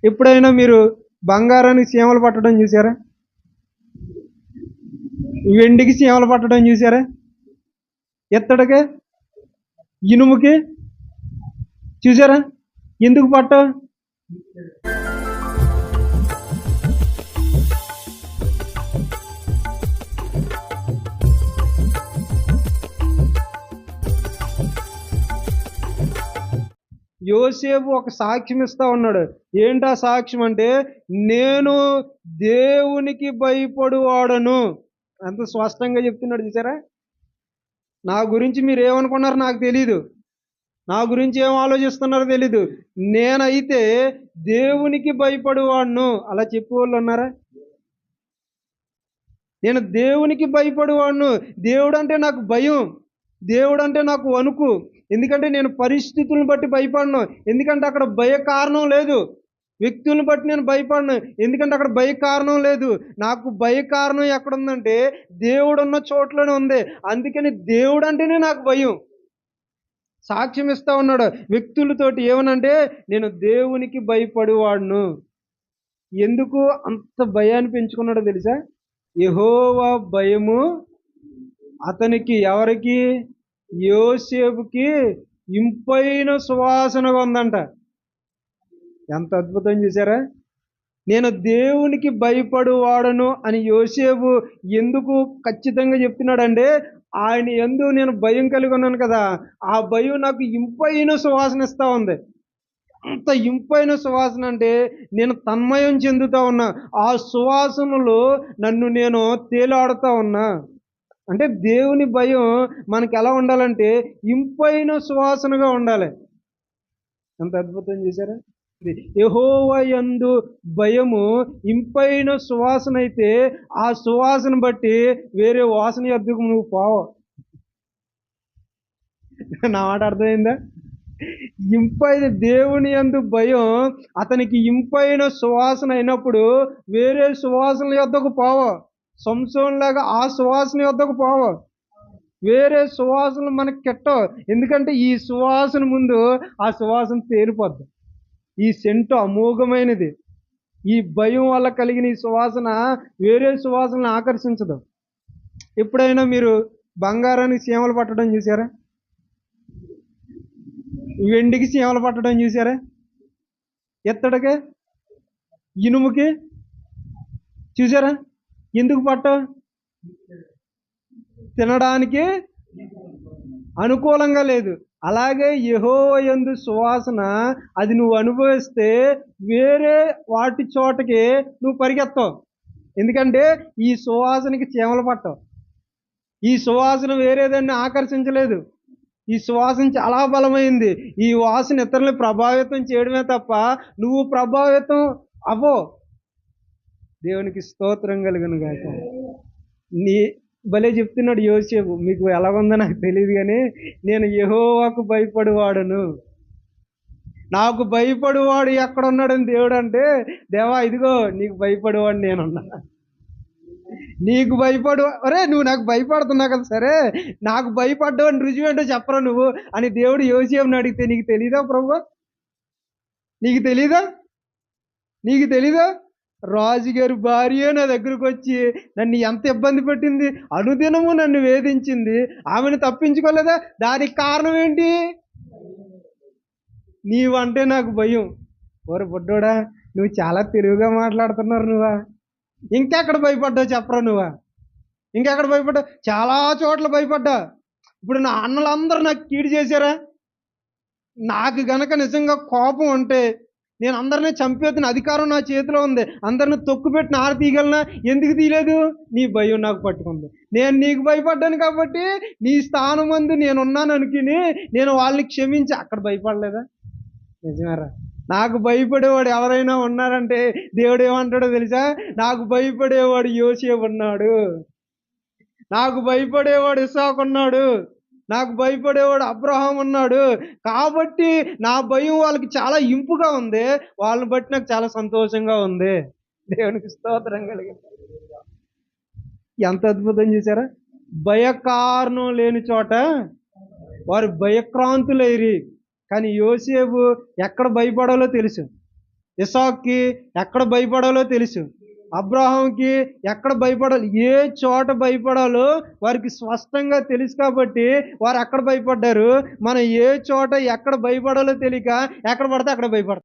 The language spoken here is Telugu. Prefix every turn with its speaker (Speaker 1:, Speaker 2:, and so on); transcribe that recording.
Speaker 1: ఎప్పుడైనా మీరు బంగారానికి చీమలు పట్టడం చూసారా? వెండికి చీమలు పట్టడం చూసారా? ఇత్తడికి, ఇనుముకి చూసారా? ఎందుకు పట్టవు? యోసేపు ఒక సాక్ష్యం ఇస్తా ఉన్నాడు. ఏంటా సాక్ష్యం అంటే, నేను దేవునికి భయపడువాడను. అంత స్పష్టంగా చెప్తున్నాడు చూసారా? నా గురించి మీరు ఏమనుకున్నారో నాకు తెలీదు, నా గురించి ఏం ఆలోచిస్తున్నారో తెలీదు. నేనైతే దేవునికి భయపడువాడును. అలా చెప్పేవాళ్ళు ఉన్నారా? నేను దేవునికి భయపడువాడును. దేవుడు అంటే నాకు భయం, దేవుడు అంటే నాకు వణుకు. ఎందుకంటే నేను పరిస్థితులను బట్టి భయపడను, ఎందుకంటే అక్కడ భయ కారణం లేదు. వ్యక్తులను బట్టి నేను భయపడను, ఎందుకంటే అక్కడ భయ కారణం లేదు. నాకు భయ కారణం ఎక్కడుందంటే దేవుడు ఉన్న చోట్లోనే ఉంది. అందుకని దేవుడు అంటేనే నాకు భయం. సాక్ష్యం ఇస్తా ఉన్నాడు వ్యక్తులతోటి. ఏమనంటే, నేను దేవునికి భయపడువాడును. ఎందుకు అంత భయాన్ని పెంచుకున్నాడో తెలుసా? యెహోవా భయము అతనికి, ఎవరికి? యోసేపుకి ఇంపైన సువాసనగా ఉందంట. ఎంత అద్భుతం చూసారా? నేను దేవునికి భయపడువాడను అని యోసేపు ఎందుకు ఖచ్చితంగా చెప్తున్నాడంటే, ఆయన యందు నేను భయం కలిగి ఉన్నాను కదా, ఆ భయం నాకు ఇంపైన సువాసన ఇస్తా ఉంది. అంత ఇంపైన సువాసన అంటే నేను తన్మయం చెందుతా ఉన్నా. ఆ సువాసనలో నన్ను నేను తేలాడుతా ఉన్నా. అంటే దేవుని భయం మనకి ఎలా ఉండాలంటే ఇంపైన సువాసనగా ఉండాలి. ఎంత అద్భుతం చేశారా? యెహోవా యందు భయము ఇంపైన సువాసన అయితే, ఆ సువాసన బట్టి వేరే వాసన యొద్దకు నువ్వు పోవు. నా మాట అర్థమైందా? ఇంపైన దేవుని యందు భయం అతనికి ఇంపైన సువాసన అయినప్పుడు వేరే సువాసనల యొద్దకు పోవు. సంసోనులాగా ఆ సువాసన యొద్దకు పోవు. వేరే సువాసనలు మనకి కెట్టవు. ఎందుకంటే ఈ సువాసన ముందు ఆ సువాసన తేలిపోద్ది. ఈ సెంటు అమోఘమైనది. ఈ భయం వల్ల కలిగిన ఈ సువాసన వేరే సువాసనను ఆకర్షించదు. ఎప్పుడైనా మీరు బంగారానికి చీమలు పట్టడం చూసారా? వెండికి చీమలు పట్టడం చూసారా? ఇత్తడికి, ఇనుముకి చూసారా? ఎందుకు పట్టవు? తినడానికి అనుకూలంగా లేదు. అలాగే యెహోవా యందు సువాసన అది నువ్వు అనుభవిస్తే వేరే వాటి చోటకి నువ్వు పరిగెత్తవు. ఎందుకంటే ఈ సువాసనకి చీమలు పట్టవు. ఈ సువాసన వేరేదాన్ని ఆకర్షించలేదు. ఈ సువాసన చాలా బలమైంది. ఈ వాసన ఇతరులను ప్రభావితం చేయడమే తప్ప నువ్వు ప్రభావితం అవ్వవు. దేవునికి స్తోత్రం కలుగును గాక. నీ భలే చెప్తున్నాడు యోసేపు. మీకు ఎలాగుందో నాకు తెలియదు కానీ, నేను యెహోవాకు భయపడువాడును. నాకు భయపడువాడు ఎక్కడున్నాడని దేవుడు అంటే, దేవా ఇదిగో నీకు భయపడువాడు నేనున్నా. నీకు భయపడు, అరే నువ్వు నాకు భయపడుతున్నావు కదా, సరే నాకు భయపడ్డావు అని రుజువేంటో చెప్పరా నువ్వు అని దేవుడు యోసేపుని అడిగితే, నీకు తెలీదా ప్రభు? నీకు తెలీదా? నీకు తెలీదా? రాజుగారి భార్య నా దగ్గరకు వచ్చి నన్ను ఎంత ఇబ్బంది పెట్టింది, అనుదినము నన్ను వేధించింది, ఆమెను తప్పించుకోలేదా? దానికి కారణం ఏంటి? నీవంటే నాకు భయం. ఓరే బుడ్డోడా, నువ్వు చాలా తెలివిగా మాట్లాడుతున్నారు. నువ్వా ఇంకెక్కడ భయపడ్డావు చెప్పరా? నువ్వా ఇంకెక్కడ భయపడ్డావు? చాలా చోట్ల భయపడ్డా. ఇప్పుడు నా అన్నలందరూ నాకు కీడు చేశారా? నాకు గనక నిజంగా కోపం ఉంటే నేను అందరినీ చంపేతున్న అధికారం నా చేతిలో ఉంది. అందరిని తొక్కుపెట్టి నార తీయగలనా? ఎందుకు తీయలేదు? నీ భయం నాకు పట్టుకుంది. నేను నీకు భయపడ్డాను కాబట్టి నీ స్థానం ముందు నేనున్నాను అనుకుని నేను వాళ్ళని క్షమించి అక్కడ భయపడలేదా? నిజమేరా. నాకు భయపడేవాడు ఎవరైనా ఉన్నారంటే దేవుడు ఏమంటాడో తెలుసా? నాకు భయపడేవాడు యోసేపు ఉన్నాడు, నాకు భయపడేవాడు ఇస్సాకు ఉన్నాడు, నాకు భయపడేవాడు అబ్రహాం ఉన్నాడు. కాబట్టి నా భయం వాళ్ళకి చాలా ఇంపుగా ఉంది, వాళ్ళని బట్టి నాకు చాలా సంతోషంగా ఉంది. దేవునికి స్తోత్రం కలిగింది. ఎంత అద్భుతం చేశారా? భయకారణం లేని చోట వారు భయక్రాంతులైరి. కానీ యోసేపు ఎక్కడ భయపడాలో తెలుసు. ఇసాక్కి ఎక్కడ భయపడాలో తెలుసు. అబ్రాహాంకి ఎక్కడ భయపడాలి, ఏ చోట భయపడాలో వారికి స్పష్టంగా తెలుసు కాబట్టి వారు అక్కడ భయపడ్డారు. మనం ఏ చోట ఎక్కడ భయపడాలో తెలియక ఎక్కడ పడితే అక్కడ భయపడతాం.